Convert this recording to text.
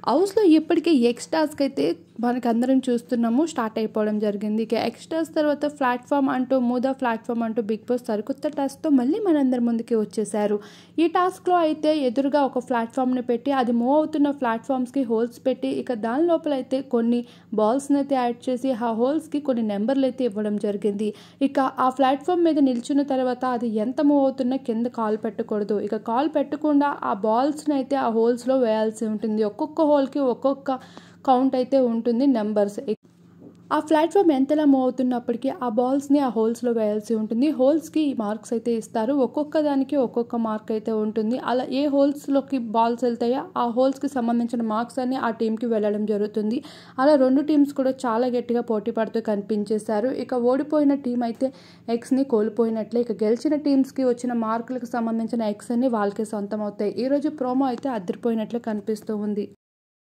హౌస్‌లో ఇప్పటికే X task అయితే మనకందరం చూస్తున్నాము స్టార్ట్ అయిపోవడం జరిగింది. ఇక ఎక్స్ టాస్క్ తర్వాత ప్లాట్‌ఫామ్ అంటూ ప్లాట్‌ఫామ్ అంటూ బిగ్ బాస్ సరికొత్త టాస్క్‌తో మళ్ళీ మనందరి ముందుకి వచ్చేసారు. ఈ టాస్క్‌లో అయితే ఎదురుగా ఒక ప్లాట్‌ఫామ్‌ని పెట్టి అది మూవ్ అవుతున్న ప్లాట్‌ఫామ్స్‌కి హోల్స్ పెట్టి ఇక దాని లోపలైతే కొన్ని బాల్స్‌ని అయితే యాడ్ చేసి ఆ హోల్స్‌కి కొన్ని నంబర్‌లు అయితే ఇవ్వడం జరిగింది. ఇక ఆ ప్లాట్‌ఫామ్ మీద నిల్చున్న తర్వాత అది ఎంత మూవ్ అవుతున్నా కింద కాలు పెట్టకూడదు. ఇక కాలు పెట్టకుండా ఆ బాల్స్‌ని అయితే ఆ హోల్స్‌లో వేయాల్సి ఉంటుంది. ఒక్కొక్క హోల్‌కి ఒక్కొక్క కౌంట్ అయితే ఉంటుంది నంబర్స్. ఆ ప్లాట్‌ఫామ్ ఎంతలా మూవ్ అవుతున్నప్పటికీ ఆ బాల్స్‌ని ఆ హోల్స్‌లో వేయాల్సి ఉంటుంది. హోల్స్‌కి మార్క్స్ అయితే ఇస్తారు. ఒక్కొక్క దానికి ఒక్కొక్క మార్క్ అయితే ఉంటుంది. అలా ఏ హోల్స్‌లోకి బాల్స్ వెళ్తాయో ఆ హోల్స్‌కి సంబంధించిన మార్క్స్ అన్నీ ఆ టీమ్‌కి వెళ్ళడం జరుగుతుంది. అలా 2 టీమ్స్ కూడా చాలా గట్టిగా పోటీ పడుతూ కనిపించేశారు. ఇక ఓడిపోయిన టీం అయితే ఎగ్స్‌ని కోల్పోయినట్లే. ఇక గెలిచిన టీమ్స్‌కి వచ్చిన మార్కులకు సంబంధించిన ఎగ్స్ అన్నీ వాళ్ళకే సొంతం అవుతాయి. ఈరోజు ప్రోమో అయితే అదిరిపోయినట్లు కనిపిస్తూ ఉంది.